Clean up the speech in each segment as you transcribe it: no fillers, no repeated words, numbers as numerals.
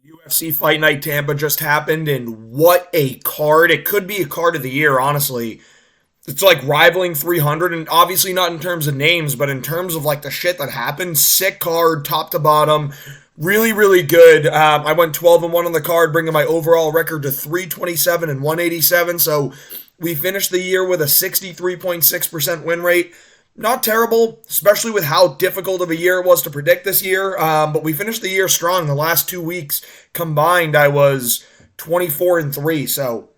UFC Fight Night Tampa just happened, and what a card. It could be a card of the year, honestly. It's like rivaling 300, and obviously not in terms of names, but in terms of like the shit that happened. Sick card, top to bottom. Really, really good. I went 12-1 on the card, bringing my overall record to 327 and 187. So we finished the year with a 63.6% win rate. Not terrible, especially with how difficult of a year it was to predict this year. But we finished the year strong. The last 2 weeks combined, I was 24-3. So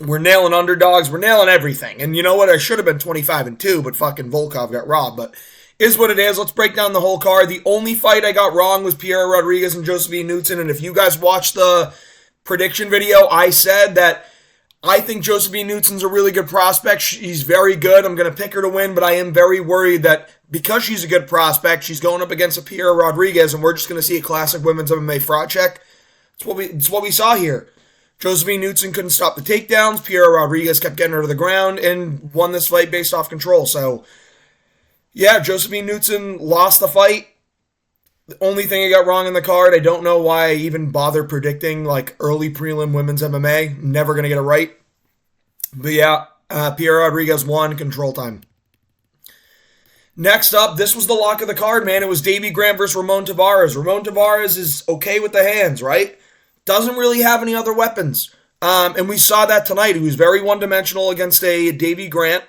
we're nailing underdogs. We're nailing everything. And you know what? I should have been 25-2, but fucking Volkov got robbed. But is what it is. Let's break down the whole card. The only fight I got wrong was Pierre Rodriguez and Josephine Knudsen. And if you guys watched the prediction video, I said that I think Josephine Knudsen's a really good prospect. She's very good. I'm going to pick her to win, but I am very worried that because she's a good prospect, she's going up against a Pierre Rodriguez, and we're just going to see a classic women's MMA fraud check. It's what we saw here. Josephine Knudsen couldn't stop the takedowns. Pierre Rodriguez kept getting her to the ground and won this fight based off control. So, yeah, Josephine Knudsen lost the fight. The only thing I got wrong in the card, I don't know why I even bother predicting like early prelim women's MMA. Never going to get it right. But yeah, Pierre Rodriguez won, control time. Next up, this was the lock of the card, man. It was Davy Grant versus Ramon Tavares. Ramon Tavares is okay with the hands, right? Doesn't really have any other weapons. And we saw that tonight. He was very one-dimensional against a Davy Grant.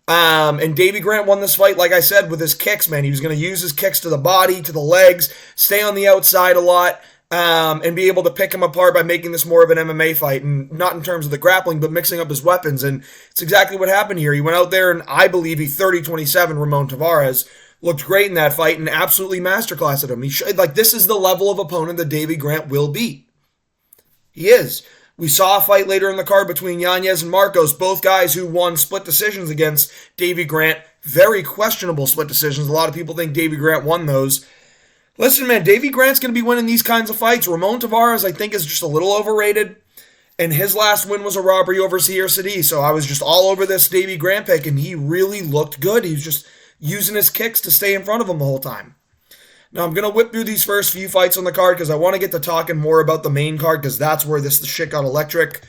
And Davy Grant won this fight, like I said, with his kicks, man. He was going to use his kicks to the body, to the legs, stay on the outside a lot, and be able to pick him apart by making this more of an MMA fight. And not in terms of the grappling, but mixing up his weapons. And it's exactly what happened here. He went out there, and I believe he 30-27, Ramon Tavares. Looked great in that fight and absolutely masterclassed at him. This is the level of opponent that Davy Grant will beat. He is. We saw a fight later in the card between Yanez and Marcos, both guys who won split decisions against Davy Grant. Very questionable split decisions. A lot of people think Davy Grant won those. Listen, man, Davy Grant's going to be winning these kinds of fights. Ramon Tavares, I think, is just a little overrated. And his last win was a robbery over Zaire Sadi. So I was just all over this Davy Grant pick, and he really looked good. He was just using his kicks to stay in front of him the whole time. Now, I'm going to whip through these first few fights on the card because I want to get to talking more about the main card because that's where the shit got electric.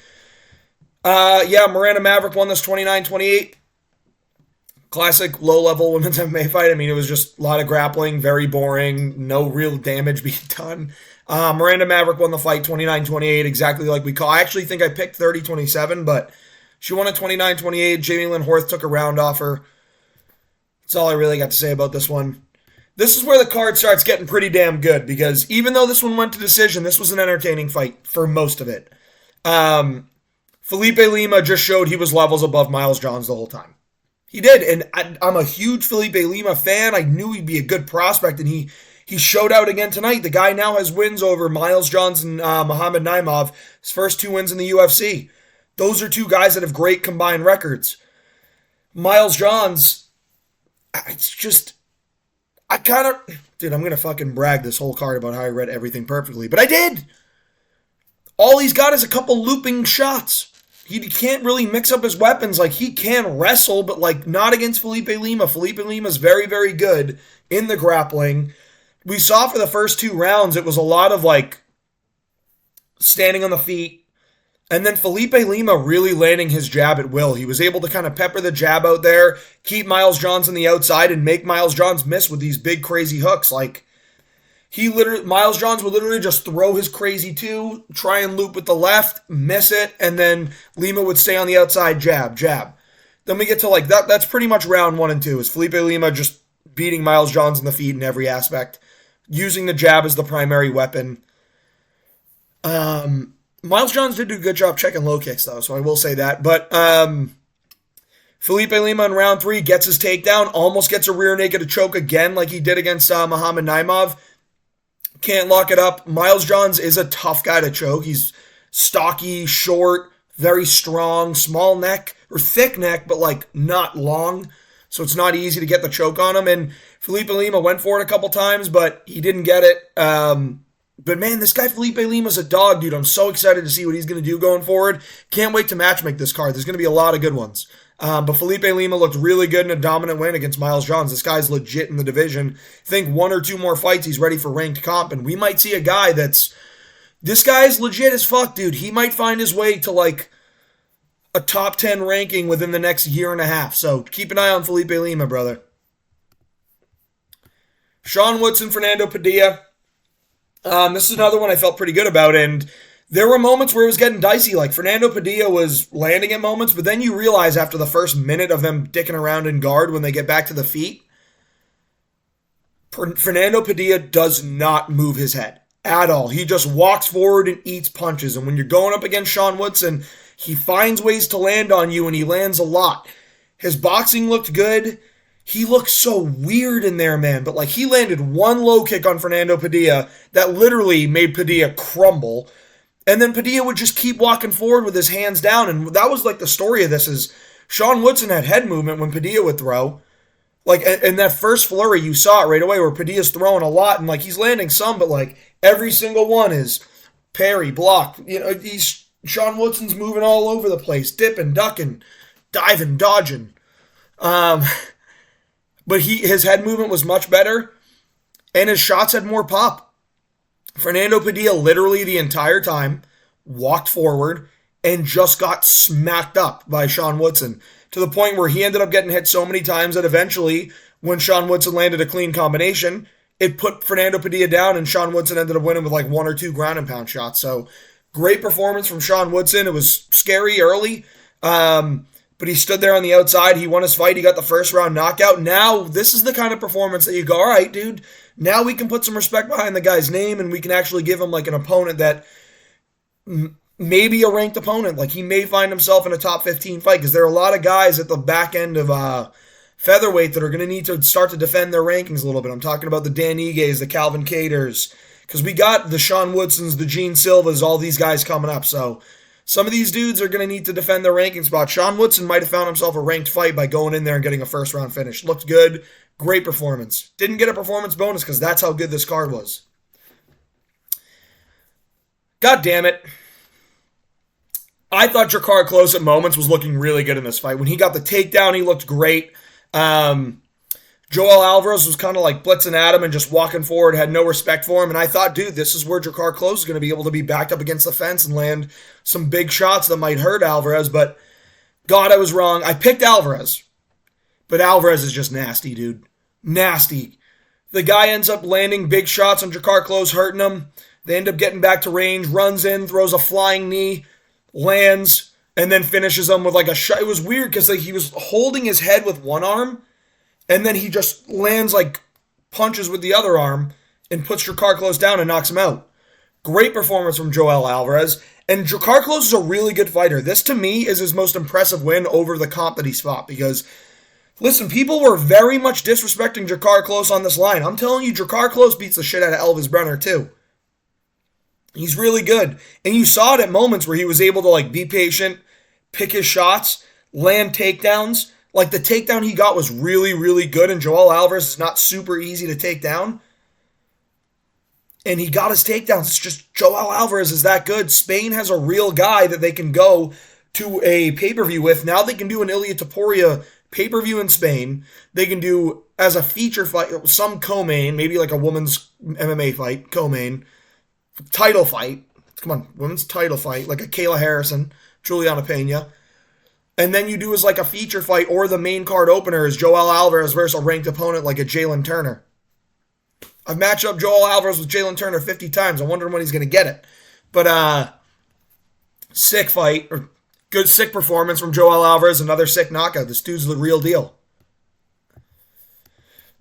Miranda Maverick won this 29-28. Classic low-level women's MMA fight. I mean, it was just a lot of grappling, very boring, no real damage being done. Miranda Maverick won the fight 29-28, exactly like we call. I actually think I picked 30-27, but she won at 29-28. Jamie Lynn Horth took a round off her. That's all I really got to say about this one. This is where the card starts getting pretty damn good because even though this one went to decision, this was an entertaining fight for most of it. Felipe Lima just showed he was levels above Miles Johns the whole time. He did, and I'm a huge Felipe Lima fan. I knew he'd be a good prospect, and he showed out again tonight. The guy now has wins over Miles Johns and Muhammad Naimov, his first 2 wins in the UFC. Those are 2 guys that have great combined records. Miles Johns, it's just... Dude, I'm going to fucking brag this whole card about how I read everything perfectly. But I did! All he's got is a couple looping shots. He can't really mix up his weapons. Like, he can wrestle, but, like, not against Felipe Lima. Felipe Lima's very, very good in the grappling. We saw for the first 2 rounds, it was a lot of, like, standing on the feet. And then Felipe Lima really landing his jab at will. He was able to kind of pepper the jab out there, keep Miles Johns on the outside, and make Miles Johns miss with these big crazy hooks. Like, Miles Johns would literally just throw his crazy 2, try and loop with the left, miss it, and then Lima would stay on the outside, jab. Then we get to like that. That's pretty much round 1 and 2. Is Felipe Lima just beating Miles Johns in the feet in every aspect, using the jab as the primary weapon. Miles Johns did do a good job checking low kicks, though, so I will say that. But Felipe Lima in round 3 gets his takedown, almost gets a rear naked to choke again like he did against Muhammad Naimov. Can't lock it up. Miles Johns is a tough guy to choke. He's stocky, short, very strong, small neck, or thick neck, but like not long. So it's not easy to get the choke on him. And Felipe Lima went for it a couple times, but he didn't get it. But man, this guy Felipe Lima's a dog, dude. I'm so excited to see what he's going to do going forward. Can't wait to matchmake this card. There's going to be a lot of good ones. But Felipe Lima looked really good in a dominant win against Miles Johns. This guy's legit in the division. I think 1 or 2 more fights, he's ready for ranked comp. And we might see a guy that's This guy's legit as fuck, dude. He might find his way to like a top 10 ranking within the next year and a half. So keep an eye on Felipe Lima, brother. Sean Woodson, Fernando Padilla. This is another one I felt pretty good about, and there were moments where it was getting dicey. Like Fernando Padilla was landing at moments, but then you realize after the first minute of them dicking around in guard when they get back to the feet, Fernando Padilla does not move his head at all. He just walks forward and eats punches. And when you're going up against Sean Woodson, he finds ways to land on you, and he lands a lot. His boxing looked good. He looked so weird in there, man. But like he landed one low kick on Fernando Padilla that literally made Padilla crumble. And then Padilla would just keep walking forward with his hands down. And that was like the story of this is Sean Woodson had head movement when Padilla would throw. Like, in that first flurry, you saw it right away where Padilla's throwing a lot, and, like, he's landing some, but, like, every single one is parry, block. You know, Sean Woodson's moving all over the place, dipping, ducking, diving, dodging. But his head movement was much better, and his shots had more pop. Fernando Padilla literally the entire time walked forward and just got smacked up by Sean Woodson, to the point where he ended up getting hit so many times that eventually, when Sean Woodson landed a clean combination, it put Fernando Padilla down, and Sean Woodson ended up winning with like 1 or 2 ground and pound shots. So, great performance from Sean Woodson. It was scary early, but he stood there on the outside. He won his fight. He got the first round knockout. Now, this is the kind of performance that you go, all right, dude, now we can put some respect behind the guy's name, and we can actually give him like an opponent that maybe a ranked opponent. Like, he may find himself in a top 15 fight, because there are a lot of guys at the back end of featherweight that are going to need to start to defend their rankings a little bit. I'm talking about the Dan Igues, the Calvin Katers, because we got the Sean Woodsons, the Gene Silvas, all these guys coming up. So some of these dudes are going to need to defend their ranking spot. Sean Woodson might have found himself a ranked fight by going in there and getting a first round finish. Looked good. Great performance. Didn't get a performance bonus because that's how good this card was. God damn it. I thought Jakar Close at moments was looking really good in this fight. When he got the takedown, he looked great. Joel Alvarez was kind of like blitzing at him and just walking forward, had no respect for him. And I thought, dude, this is where Jakar Close is going to be able to be backed up against the fence and land some big shots that might hurt Alvarez. But, God, I was wrong. I picked Alvarez. But Alvarez is just nasty, dude. Nasty. The guy ends up landing big shots on Jakar Close, hurting him. They end up getting back to range, runs in, throws a flying knee, lands, and then finishes him with like a shot. It was weird because like he was holding his head with one arm, and then he just lands like punches with the other arm and puts Jakar Close down and knocks him out. Great performance from Joel Alvarez. And Jakar Close is a really good fighter. This, to me, is his most impressive win over the comp that he's fought. Because, listen, people were very much disrespecting Jakar Close on this line. I'm telling you, Jakar Close beats the shit out of Elvis Brenner, too. He's really good. And you saw it at moments where he was able to like be patient, pick his shots, land takedowns. Like the takedown he got was really, really good, and Joel Alvarez is not super easy to take down. And he got his takedowns. It's just Joel Alvarez is that good. Spain has a real guy that they can go to a pay-per-view with. Now they can do an Ilia Topuria pay-per-view in Spain. They can do as a feature fight, some co-main, maybe like a women's MMA fight, co-main. Title fight. Come on, women's title fight, like a Kayla Harrison, Juliana Pena. And then you do as like a feature fight, or the main card opener is Joel Alvarez versus a ranked opponent like a Jalen Turner. I've matched up Joel Alvarez with Jalen Turner 50 times. I'm wondering when he's going to get it. But sick fight, or good sick performance from Joel Alvarez, another sick knockout. This dude's the real deal.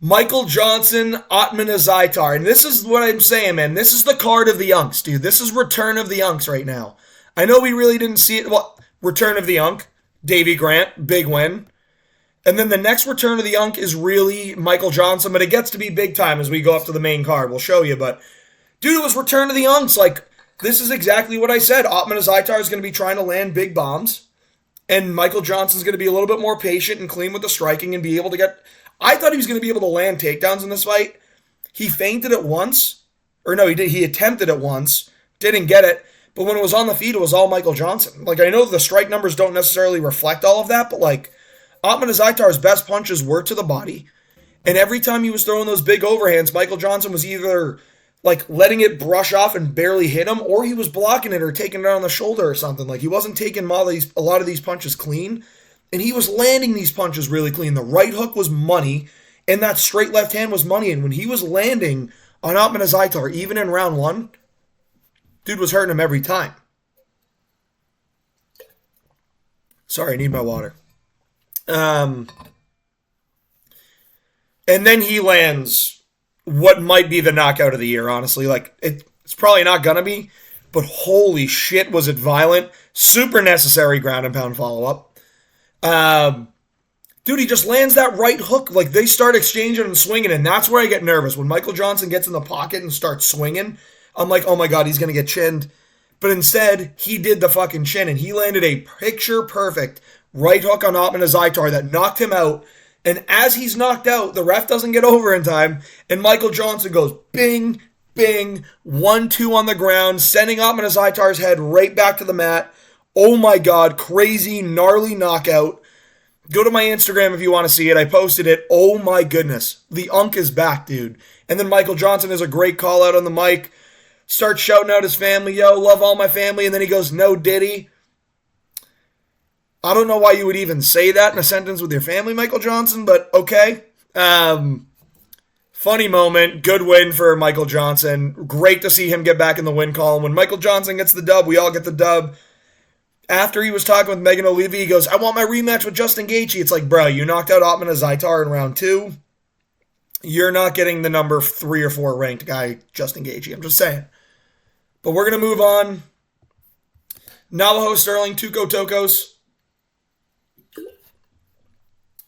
Michael Johnson, Otman Azaitar. And this is what I'm saying, man. This is the card of the Unks, dude. This is Return of the Unks right now. I know we really didn't see it. Well, Return of the Unk, Davey Grant, big win. And then the next Return of the Unk is really Michael Johnson, but it gets to be big time as we go up to the main card. We'll show you, but dude, it was Return of the Unks. Like, this is exactly what I said. Otman Azaitar is going to be trying to land big bombs, and Michael Johnson's going to be a little bit more patient and clean with the striking and be able to get... I thought he was going to be able to land takedowns in this fight. He feinted it once. Or no, he did. He attempted it once. Didn't get it. But when it was on the feet, it was all Michael Johnson. Like, I know the strike numbers don't necessarily reflect all of that, but like, Otman Azaitar's best punches were to the body. And every time he was throwing those big overhands, Michael Johnson was either like letting it brush off and barely hit him, or he was blocking it or taking it on the shoulder or something. Like he wasn't taking a lot of these punches clean, and he was landing these punches really clean. The right hook was money, and that straight left hand was money. And when he was landing on Otman Azaitar, even in round one, dude was hurting him every time. Sorry, I need my water. And then he lands what might be the knockout of the year, honestly. Like, it's probably not going to be, but holy shit, was it violent. Super necessary ground and pound follow-up. Dude, he just lands that right hook. Like, they start exchanging and swinging, and that's where I get nervous. When Michael Johnson gets in the pocket and starts swinging, I'm like, oh my God, he's going to get chinned. But instead, he did the fucking chin, and he landed a picture-perfect right hook on Otman Azaitar that knocked him out. And as he's knocked out, the ref doesn't get over in time, and Michael Johnson goes bing, bing, 1-2 on the ground, sending Otman Azaitar's head right back to the mat. Oh my God, crazy, gnarly knockout. Go to my Instagram if you want to see it. I posted it. Oh my goodness. The unk is back, dude. And then Michael Johnson has a great call out on the mic. Starts shouting out his family, yo, love all my family. And then he goes, no diddy. I don't know why you would even say that in a sentence with your family, Michael Johnson, but okay. Funny moment. Good win for Michael Johnson. Great to see him get back in the win column. When Michael Johnson gets the dub, we all get the dub. After he was talking with Megan Olivi, he goes, I want my rematch with Justin Gaethje. It's like, bro, you knocked out Otman Azaitar in round 2. You're not getting the number 3 or 4 ranked guy, Justin Gaethje. I'm just saying. But we're going to move on. Navajo Sterling, Tuco Tokos.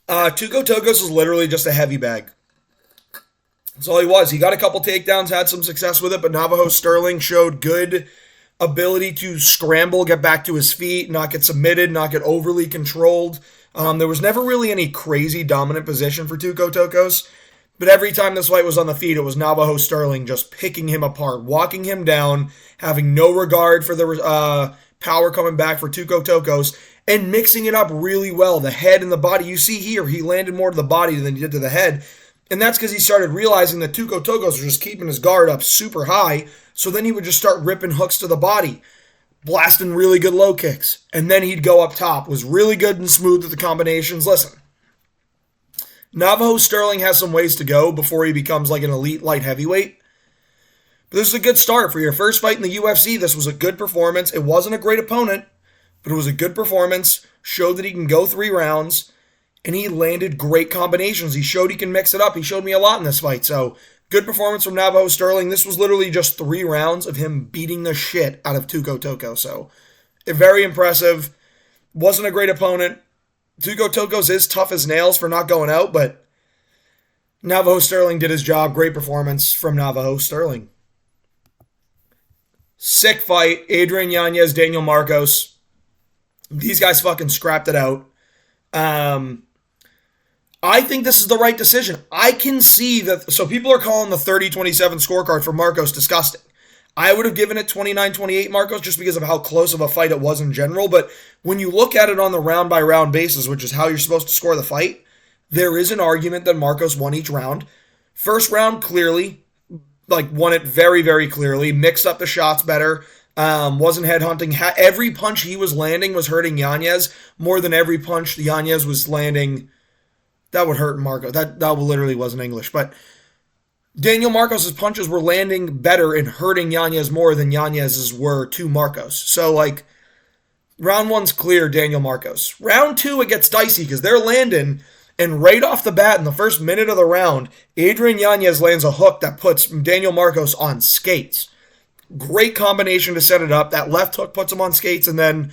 Tuco Tokos was literally just a heavy bag. That's all he was. He got a couple takedowns, had some success with it, but Navajo Sterling showed good ability to scramble, get back to his feet, not get submitted, not get overly controlled. There was never really any crazy dominant position for Tuco Tokos, but every time this fight was on the feet, it was Navajo Sterling just picking him apart, walking him down, having no regard for the power coming back for Tuco Tokos, and mixing it up really well. The head and the body. You see here, he landed more to the body than he did to the head. And that's because he started realizing that Tuco Tokos was just keeping his guard up super high. So then he would just start ripping hooks to the body, blasting really good low kicks. And then he'd go up top. Was really good and smooth with the combinations. Listen, Navajo Sterling has some ways to go before he becomes like an elite light heavyweight. But this is a good start. For your first fight in the UFC, this was a good performance. It wasn't a great opponent, but it was a good performance. Showed that he can go 3 rounds. And he landed great combinations. He showed he can mix it up. He showed me a lot in this fight. So, good performance from Navajo Sterling. This was literally just 3 rounds of him beating the shit out of Tuco Tokos. So, very impressive. Wasn't a great opponent. Tuco Tokos is tough as nails for not going out, but Navajo Sterling did his job. Great performance from Navajo Sterling. Sick fight. Adrian Yanez, Daniel Marcos. These guys fucking scrapped it out. I think this is the right decision. I can see that. So people are calling the 30-27 scorecard for Marcos disgusting. I would have given it 29-28 Marcos just because of how close of a fight it was in general. But when you look at it on the round-by-round basis, which is how you're supposed to score the fight, there is an argument that Marcos won each round. First round, clearly, won it very, very clearly. Mixed up the shots better. Wasn't headhunting. Every punch he was landing was hurting Yanez more than every punch Yanez was landing. That would hurt Marcos. That literally wasn't English. But Daniel Marcos' punches were landing better and hurting Yanez more than Yanez's were to Marcos. So, round 1's clear, Daniel Marcos. Round 2, it gets dicey because they're landing, and right off the bat, in the first minute of the round, Adrian Yanez lands a hook that puts Daniel Marcos on skates. Great combination to set it up. That left hook puts him on skates, and then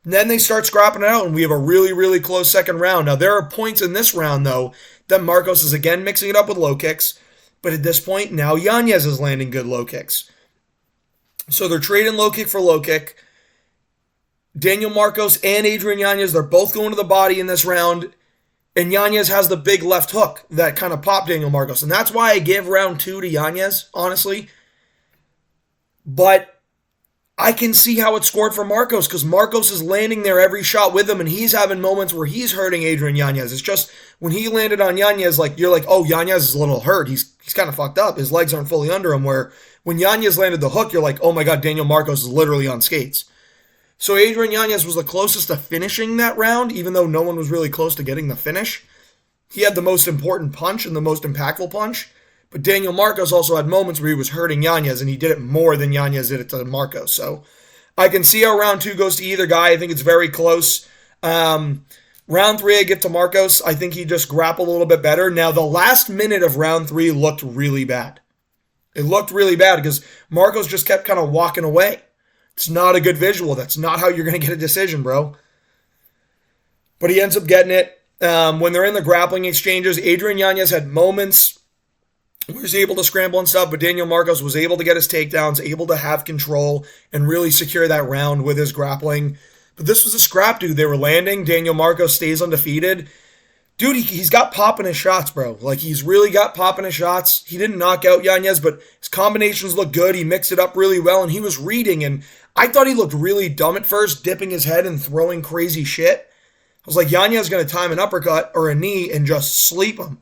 they start scrapping it out, and we have a really, really close second round. Now, there are points in this round, though, that Marcos is again mixing it up with low kicks, but at this point, now Yanez is landing good low kicks. So they're trading low kick for low kick. Daniel Marcos and Adrian Yanez, they're both going to the body in this round, and Yanez has the big left hook that kind of popped Daniel Marcos, and that's why I give round 2 to Yanez, honestly. But I can see how it scored for Marcos because Marcos is landing there every shot with him, and he's having moments where he's hurting Adrian Yanez. It's just when he landed on Yanez, like you're like, oh, Yanez is a little hurt. He's kind of fucked up. His legs aren't fully under him. Where when Yanez landed the hook, you're like, oh my God, Daniel Marcos is literally on skates. So Adrian Yanez was the closest to finishing that round, even though no one was really close to getting the finish. He had the most important punch and the most impactful punch. But Daniel Marcos also had moments where he was hurting Yanez, and he did it more than Yanez did it to Marcos. So I can see how round 2 goes to either guy. I think it's very close. Round 3, I give to Marcos. I think he just grappled a little bit better. Now, the last minute of round 3 looked really bad. It looked really bad because Marcos just kept kind of walking away. It's not a good visual. That's not how you're going to get a decision, bro. But he ends up getting it. When they're in the grappling exchanges, Adrian Yanez had moments where he was able to scramble and stuff, but Daniel Marcos was able to get his takedowns, able to have control, and really secure that round with his grappling. But this was a scrap, dude. They were landing. Daniel Marcos stays undefeated. Dude, he's got pop in his shots, bro. Like, he's really got pop in his shots. He didn't knock out Yanez, but his combinations look good. He mixed it up really well, and he was reading, and I thought he looked really dumb at first, dipping his head and throwing crazy shit. I was like, Yanez is going to time an uppercut or a knee and just sleep him.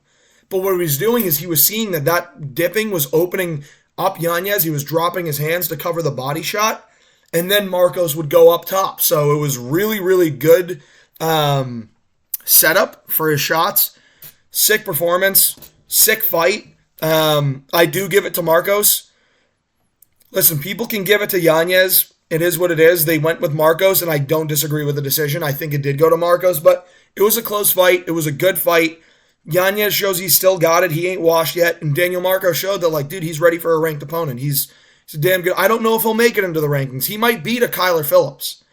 But what he was doing is he was seeing that dipping was opening up Yanez. He was dropping his hands to cover the body shot. And then Marcos would go up top. So it was really, really good setup for his shots. Sick performance. Sick fight. I do give it to Marcos. Listen, people can give it to Yanez. It is what it is. They went with Marcos, and I don't disagree with the decision. I think it did go to Marcos, but it was a close fight. It was a good fight. Yanez shows he's still got it. He ain't washed yet. And Daniel Marcos showed that, like, dude, he's ready for a ranked opponent. He's a damn good. I don't know if he'll make it into the rankings. He might beat a Kyler Phillips,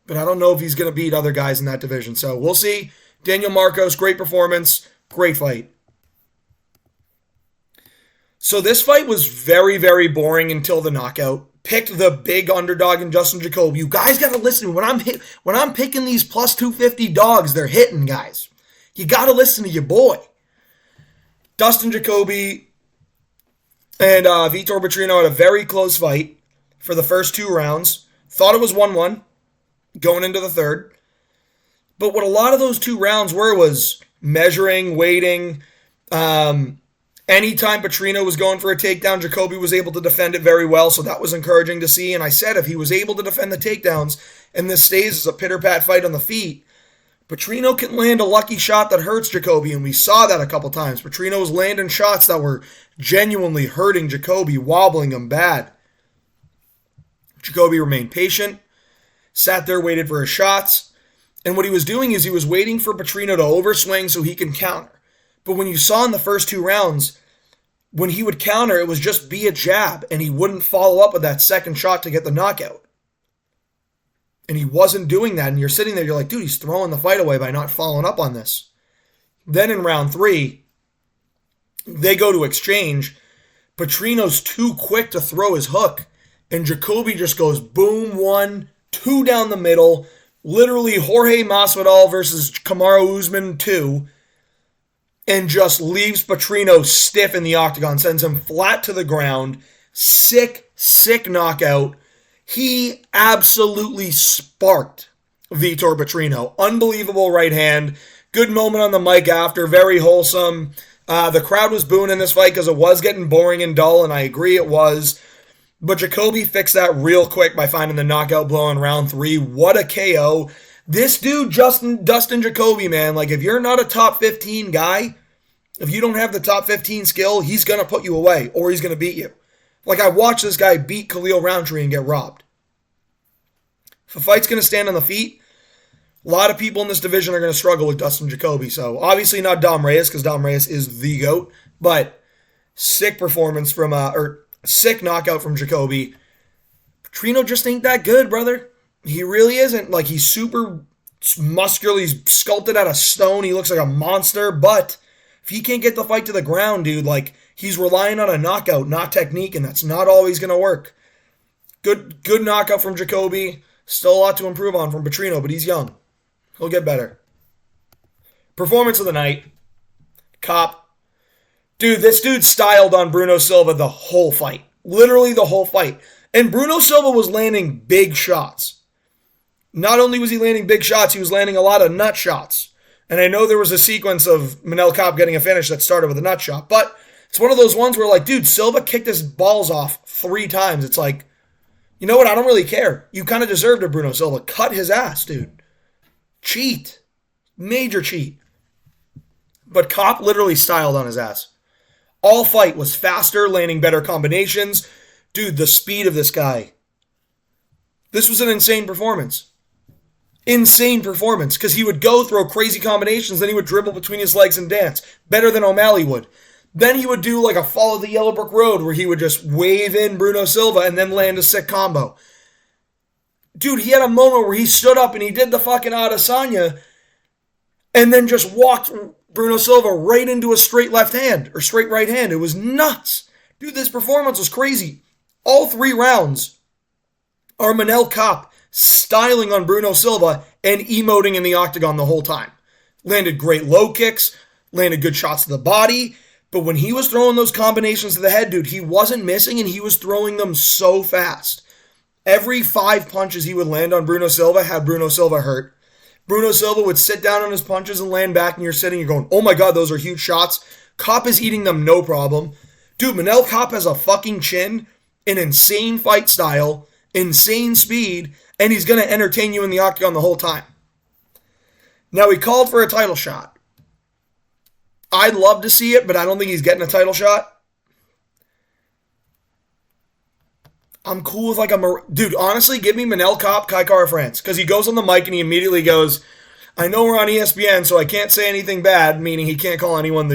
but I don't know if he's going to beat other guys in that division. So we'll see. Daniel Marcos, great performance, great fight. So this fight was very, very boring until the knockout. Picked the big underdog in Justin Jacoby. You guys got to listen. When I'm picking these plus 250 dogs, they're hitting, guys. You got to listen to your boy. Dustin Jacoby and Vitor Petrino had a very close fight for the first 2 rounds. Thought it was 1-1 going into the third. But what a lot of those 2 rounds were was measuring, waiting. Anytime Petrino was going for a takedown, Jacoby was able to defend it very well, so that was encouraging to see. And I said if he was able to defend the takedowns and this stays as a pitter-pat fight on the feet, Petrino can land a lucky shot that hurts Jacoby, and we saw that a couple times. Petrino was landing shots that were genuinely hurting Jacoby, wobbling him bad. Jacoby remained patient, sat there, waited for his shots, and what he was doing is he was waiting for Petrino to overswing so he can counter. But when you saw in the first 2 rounds, when he would counter, it was just be a jab, and he wouldn't follow up with that second shot to get the knockout. And he wasn't doing that, and you're sitting there, you're like, dude, he's throwing the fight away by not following up on this. Then in round 3, they go to exchange. Petrino's too quick to throw his hook, and Jacoby just goes boom, 1, 2 down the middle, literally Jorge Masvidal versus Kamaru Usman 2, and just leaves Petrino stiff in the octagon, sends him flat to the ground. Sick, sick knockout. He absolutely sparked Vitor Petrino. Unbelievable right hand. Good moment on the mic after. Very wholesome. The crowd was booing in this fight because it was getting boring and dull, and I agree it was. But Jacoby fixed that real quick by finding the knockout blow in round 3. What a KO. This dude, Dustin Jacoby, man, like if you're not a top 15 guy, if you don't have the top 15 skill, he's going to put you away or he's going to beat you. Like I watched this guy beat Khalil Roundtree and get robbed. If a fight's going to stand on the feet, a lot of people in this division are going to struggle with Dustin Jacoby. So obviously not Dom Reyes because Dom Reyes is the GOAT, but sick performance from, sick knockout from Jacoby. Petrino just ain't that good, brother. He really isn't. Like, he's super muscular. He's sculpted out of stone. He looks like a monster. But if he can't get the fight to the ground, dude, like, he's relying on a knockout, not technique, and that's not always going to work. Good knockout from Jacoby. Still a lot to improve on from Petrino, but he's young. He'll get better. Performance of the night. Cop. Dude, this dude styled on Bruno Silva the whole fight. Literally the whole fight. And Bruno Silva was landing big shots. Not only was he landing big shots, he was landing a lot of nut shots. And I know there was a sequence of Manel Kape getting a finish that started with a nut shot, but it's one of those ones where, like, dude, Silva kicked his balls off 3 times. It's like, you know what? I don't really care. You kind of deserved it, Bruno Silva. Cut his ass, dude. Cheat. Major cheat. But Kape literally styled on his ass. All fight was faster, landing better combinations. Dude, the speed of this guy. This was an insane performance. Insane performance. Because he would go throw crazy combinations, then he would dribble between his legs and dance. Better than O'Malley would. Then he would do like a follow the Yellow Brick Road where he would just wave in Bruno Silva and then land a sick combo. Dude, he had a moment where he stood up and he did the fucking Adesanya and then just walked Bruno Silva right into a straight left hand or straight right hand. It was nuts. Dude, this performance was crazy. All 3 rounds are Manel Kape styling on Bruno Silva and emoting in the octagon the whole time. Landed great low kicks, landed good shots to the body, but when he was throwing those combinations to the head, dude, he wasn't missing and he was throwing them so fast. Every 5 punches he would land on Bruno Silva had Bruno Silva hurt. Bruno Silva would sit down on his punches and land back, and you're sitting, you're going, oh my god, those are huge shots. Kape is eating them, no problem. Dude, Manel Kape has a fucking chin, an insane fight style, insane speed, and he's going to entertain you in the octagon the whole time. Now, he called for a title shot. I'd love to see it, but I don't think he's getting a title shot. I'm cool with like a... Dude, honestly, give me Manel Kape, Kai Kara France. Because he goes on the mic and he immediately goes, I know we're on ESPN, so I can't say anything bad, meaning he can't call anyone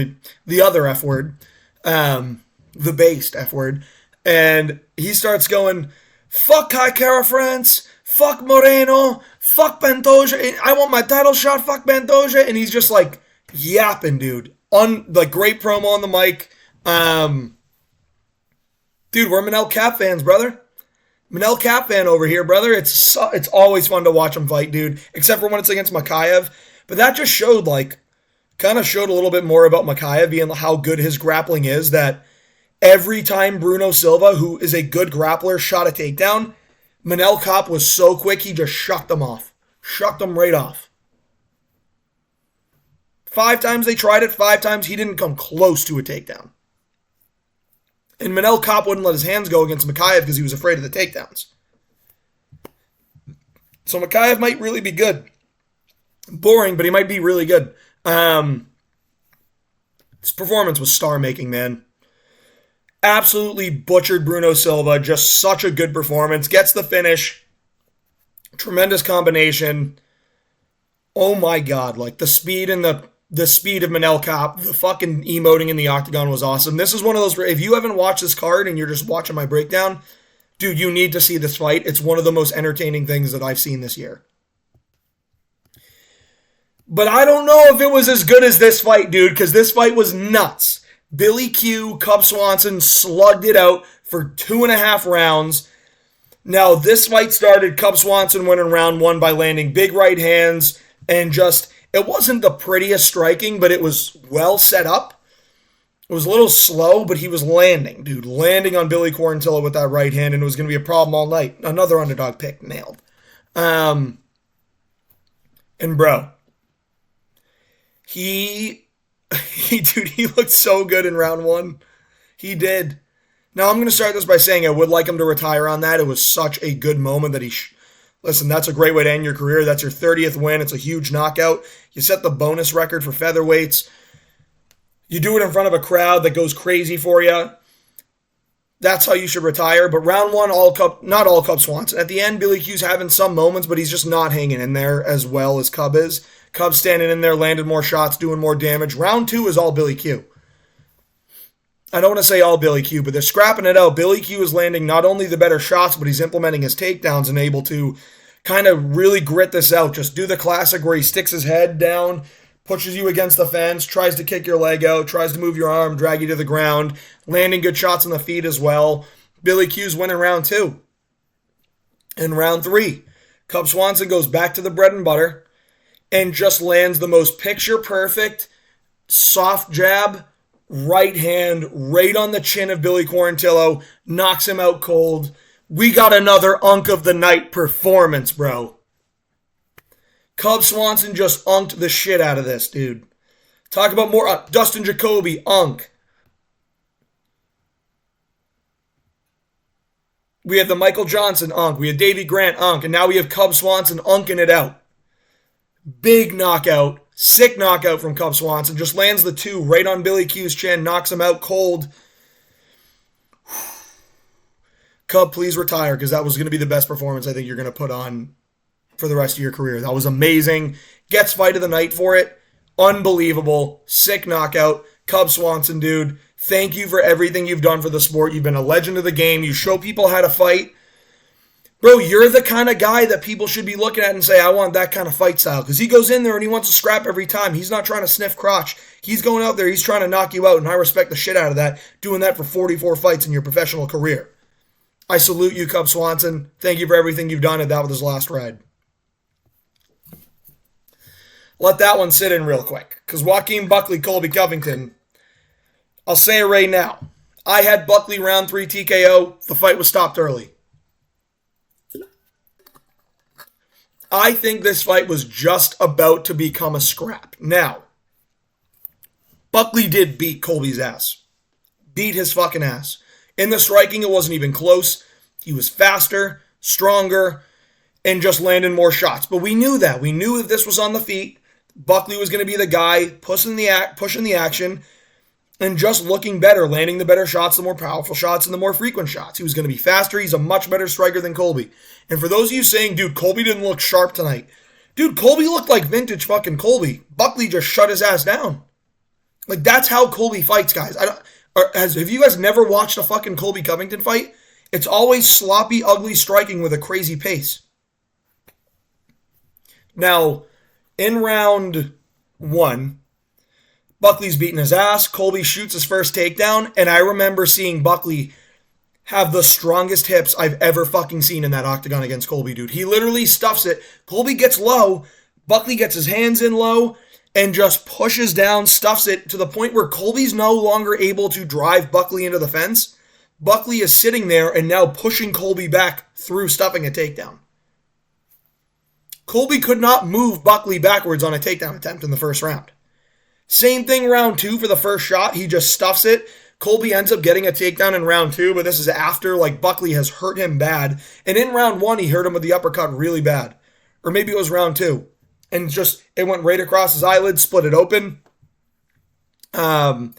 the other F word. The based F word. And he starts going, fuck Kai Kara France, fuck Moreno, fuck Pantoja, I want my title shot, fuck Pantoja. And he's just like yapping, dude. Like great promo on the mic. Dude, we're Manel Kape fans, brother. Manel Kape fan over here, brother. It's always fun to watch him fight, dude. Except for when it's against Makayev. But that just showed, kind of showed a little bit more about Makayev being how good his grappling is. That every time Bruno Silva, who is a good grappler, shot a takedown, Manel Kape was so quick, he just shucked them off. Shucked them right off. 5 times they tried it, 5 times he didn't come close to a takedown. And Manel Kape wouldn't let his hands go against Makayev because he was afraid of the takedowns. So Makayev might really be good. Boring, but he might be really good. This performance was star-making, man. Absolutely butchered Bruno Silva. Just such a good performance. Gets the finish. Tremendous combination. Oh my god, the speed and the speed of Manel Kape, the fucking emoting in the octagon was awesome. This is one of those where if you haven't watched this card and you're just watching my breakdown, dude, you need to see this fight. It's one of the most entertaining things that I've seen this year. But I don't know if it was as good as this fight, dude, because this fight was nuts. Billy Q, Cub Swanson slugged it out for 2.5 rounds. Now, this fight started Cub Swanson winning round 1 by landing big right hands and just... It wasn't the prettiest striking, but it was well set up. It was a little slow, but he was landing, dude. Landing on Billy Quarantillo with that right hand, and it was going to be a problem all night. Another underdog pick, nailed. And bro, he looked so good in round 1. He did. Now, I'm going to start this by saying I would like him to retire on that. It was such a good moment that he... Listen, that's a great way to end your career. That's your 30th win. It's a huge knockout. You set the bonus record for featherweights. You do it in front of a crowd that goes crazy for you. That's how you should retire. But round 1, not all Cub Swanson. At the end, Billy Q's having some moments, but he's just not hanging in there as well as Cub is. Cub standing in there, landed more shots, doing more damage. Round 2 is all Billy Q. I don't want to say all Billy Q, but they're scrapping it out. Billy Q is landing not only the better shots, but he's implementing his takedowns and able to kind of really grit this out. Just do the classic where he sticks his head down, pushes you against the fence, tries to kick your leg out, tries to move your arm, drag you to the ground, landing good shots on the feet as well. Billy Q's winning round 2. In round 3, Cub Swanson goes back to the bread and butter and just lands the most picture-perfect, soft jab, right hand right on the chin of Billy Quarantillo, knocks him out cold, We got another Unk of the Night performance, bro. Cub Swanson just unked the shit out of this, dude. Talk about more. Dustin Jacoby, Unk. We have the Michael Johnson, Unk. We have Davey Grant, Unk. And now we have Cub Swanson unking it out. Big knockout. Sick knockout from Cub Swanson. Just lands the 2 right on Billy Q's chin. Knocks him out cold. Cub, please retire, because that was going to be the best performance I think you're going to put on for the rest of your career. That was amazing. Gets fight of the night for it. Unbelievable. Sick knockout. Cub Swanson, dude. Thank you for everything you've done for the sport. You've been a legend of the game. You show people how to fight. Bro, you're the kind of guy that people should be looking at and say, I want that kind of fight style. Because he goes in there and he wants to scrap every time. He's not trying to sniff crotch. He's going out there. He's trying to knock you out. And I respect the shit out of that. Doing that for 44 fights in your professional career. I salute you, Cub Swanson. Thank you for everything you've done, and that was his last ride. Let that one sit in real quick. Because Joaquin Buckley, Colby Covington, I'll say it right now. I had Buckley round 3 TKO. The fight was stopped early. I think this fight was just about to become a scrap. Now, Buckley did beat Colby's ass. Beat his fucking ass. In the striking, it wasn't even close. He was faster, stronger, and just landed more shots. But we knew that. We knew if this was on the feet, Buckley was going to be the guy pushing the action and just looking better, landing the better shots, the more powerful shots, and the more frequent shots. He was going to be faster. He's a much better striker than Colby. And for those of you saying, dude, Colby didn't look sharp tonight. Dude, Colby looked like vintage fucking Colby. Buckley just shut his ass down. Like, that's how Colby fights, guys. Have you guys never watched a fucking Colby Covington fight? It's always sloppy, ugly striking with a crazy pace. Now, in round 1, Buckley's beating his ass. Colby shoots his first takedown, and I remember seeing Buckley have the strongest hips I've ever fucking seen in that octagon against Colby, dude. He literally stuffs it. Colby gets low. Buckley gets his hands in low and just pushes down, stuffs it to the point where Colby's no longer able to drive Buckley into the fence. Buckley is sitting there and now pushing Colby back through stuffing a takedown. Colby could not move Buckley backwards on a takedown attempt in the first round. Same thing round 2 for the first shot. He just stuffs it. Colby ends up getting a takedown in round 2, but this is after Buckley has hurt him bad. And in round 1, he hurt him with the uppercut really bad. Or maybe it was round 2. And just, it went right across his eyelid, split it open. And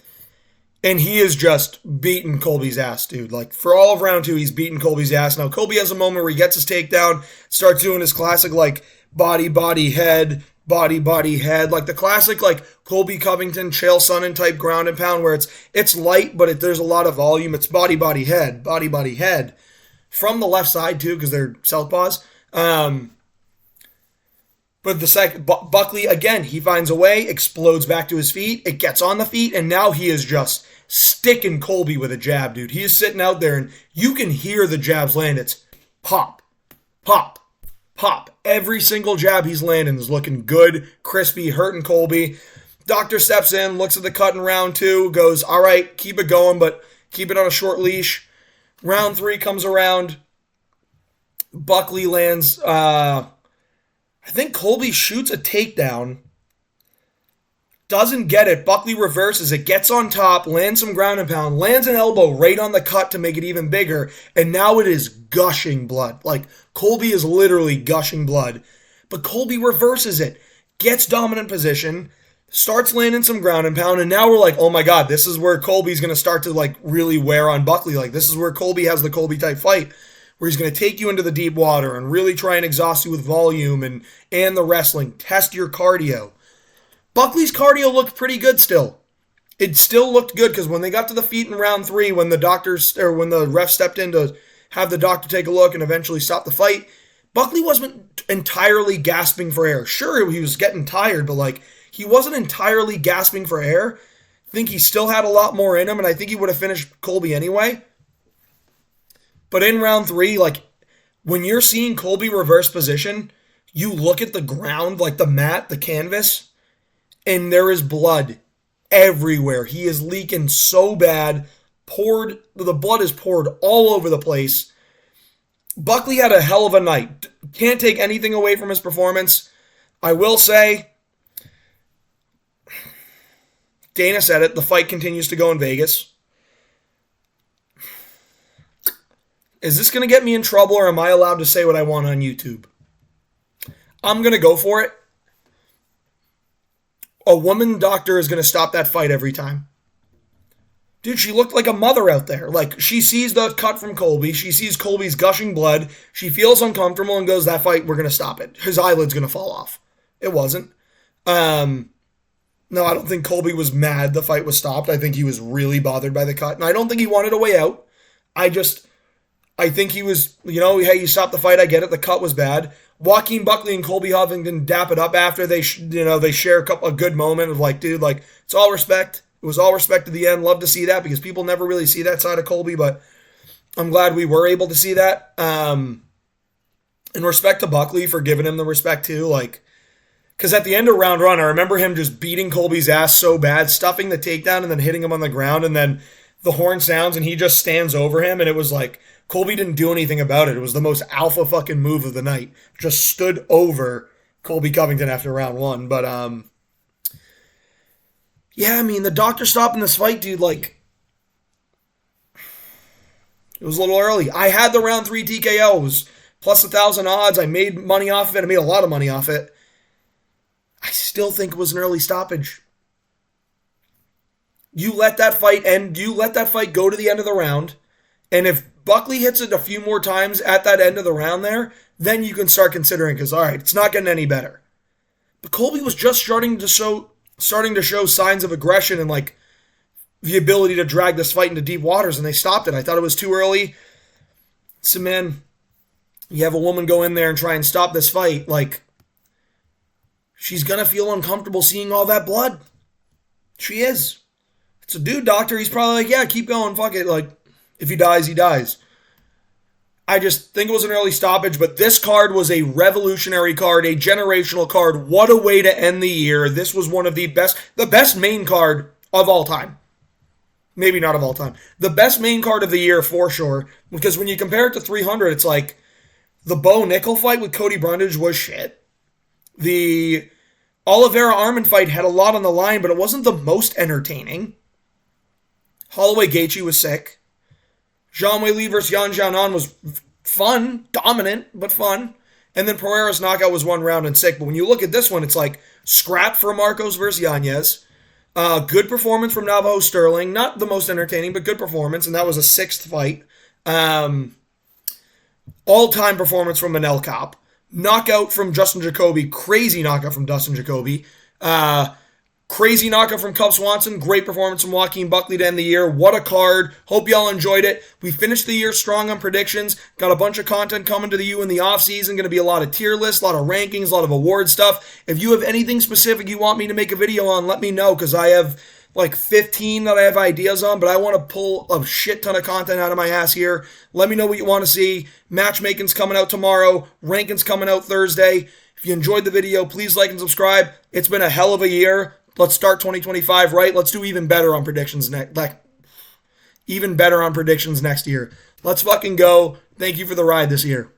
he is just beating Colby's ass, dude. For all of round 2, he's beating Colby's ass. Now, Colby has a moment where he gets his takedown, starts doing his classic, body, head, body, head. The classic, Colby Covington, Chael Sonnen type ground and pound where it's light, but there's a lot of volume. It's body, head, body, head. From the left side, too, because they're southpaws. But the second, Buckley, again, he finds a way, explodes back to his feet, it gets on the feet, and now he is just sticking Colby with a jab, dude. He is sitting out there, and you can hear the jabs land. It's pop, pop, pop. Every single jab he's landing is looking good, crispy, hurting Colby. Doctor steps in, looks at the cut in round 2, goes, all right, keep it going, but keep it on a short leash. Round 3 comes around. Buckley lands... I think Colby shoots a takedown, doesn't get it. Buckley reverses it, gets on top, lands some ground and pound, lands an elbow right on the cut to make it even bigger, and now it is gushing blood. Colby is literally gushing blood. But Colby reverses it, gets dominant position, starts landing some ground and pound, and now we're like, oh my god, this is where Colby's going to start to really wear on Buckley. This is where Colby has the Colby type fight, where he's going to take you into the deep water and really try and exhaust you with volume and the wrestling, test your cardio. Buckley's cardio looked pretty good still. It still looked good because when they got to the feet in round 3, when the ref stepped in to have the doctor take a look and eventually stop the fight, Buckley wasn't entirely gasping for air. Sure, he was getting tired, but he wasn't entirely gasping for air. I think he still had a lot more in him, and I think he would have finished Colby anyway. But in round 3, when you're seeing Colby reverse position, you look at the ground, the mat, the canvas, and there is blood everywhere. He is leaking so bad. The blood is poured all over the place. Buckley had a hell of a night. Can't take anything away from his performance. I will say, Dana said it, the fight continues to go in Vegas. Is this going to get me in trouble, or am I allowed to say what I want on YouTube? I'm going to go for it. A woman doctor is going to stop that fight every time. Dude, she looked like a mother out there. Like, she sees the cut from Colby. She sees Colby's gushing blood. She feels uncomfortable and goes, that fight, we're going to stop it. His eyelid's going to fall off. It wasn't. No, I don't think Colby was mad the fight was stopped. I think he was really bothered by the cut. And I don't think he wanted a way out. I think he was, hey, you stopped the fight. I get it. The cut was bad. Joaquin Buckley and Colby Covington dap it up after they share a good moment of like, dude, like, it's all respect. It was all respect to the end. Love to see that because people never really see that side of Colby, but I'm glad we were able to see that. And respect to Buckley for giving him the respect too. Like, because at the end of round one, I remember him just beating Colby's ass so bad, stuffing the takedown and then hitting him on the ground, and then the horn sounds and he just stands over him, and it was like Colby didn't do anything about it. It was the most alpha fucking move of the night. Just stood over Colby Covington after round one. But yeah, I mean, the doctor stopping this fight, dude, like, it was a little early. I had the round 3 TKO. It was plus 1,000 odds. I made money off of it. I made a lot of money off it. I still think it was an early stoppage. You let that fight end. You let that fight go to the end of the round. And if Buckley hits it a few more times at that end of the round there, then you can start considering, because, all right, it's not getting any better. But Colby was just starting to show signs of aggression and, like, the ability to drag this fight into deep waters, and they stopped it. I thought it was too early. So, man, you have a woman go in there and try and stop this fight, like, she's going to feel uncomfortable seeing all that blood. She is. It's a dude doctor. He's probably like, yeah, keep going. Fuck it. Like, if he dies, he dies. I just think it was an early stoppage, but this card was a revolutionary card, a generational card. What a way to end the year. This was one of the best main card of all time. Maybe not of all time. The best main card of the year for sure, because when you compare it to 300, it's like the Bo Nickel fight with Cody Brundage was shit. The Oliveira Arman fight had a lot on the line, but it wasn't the most entertaining. Holloway Gaethje was sick. Zhang Weili versus Yan Xiaonan was fun, dominant, but fun. And then Pereira's knockout was 1 round and sick. But when you look at this one, it's like scrap for Marcos versus Yanez. Good performance from Navajo Sterling. Not the most entertaining, but good performance. And that was a 6th fight. All-time performance from Manel Kape. Knockout from Justin Jacoby. Crazy knockout from Dustin Jacoby. Crazy knockout from Cub Swanson. Great performance from Joaquin Buckley to end the year. What a card. Hope y'all enjoyed it. We finished the year strong on predictions. Got a bunch of content coming to you in the offseason. Going to be a lot of tier lists, a lot of rankings, a lot of award stuff. If you have anything specific you want me to make a video on, let me know, because I have like 15 that I have ideas on, but I want to pull a shit ton of content out of my ass here. Let me know what you want to see. Matchmaking's coming out tomorrow. Ranking's coming out Thursday. If you enjoyed the video, please like and subscribe. It's been a hell of a year. Let's start 2025 right. Let's do even better on predictions next year. Let's fucking go. Thank you for the ride this year.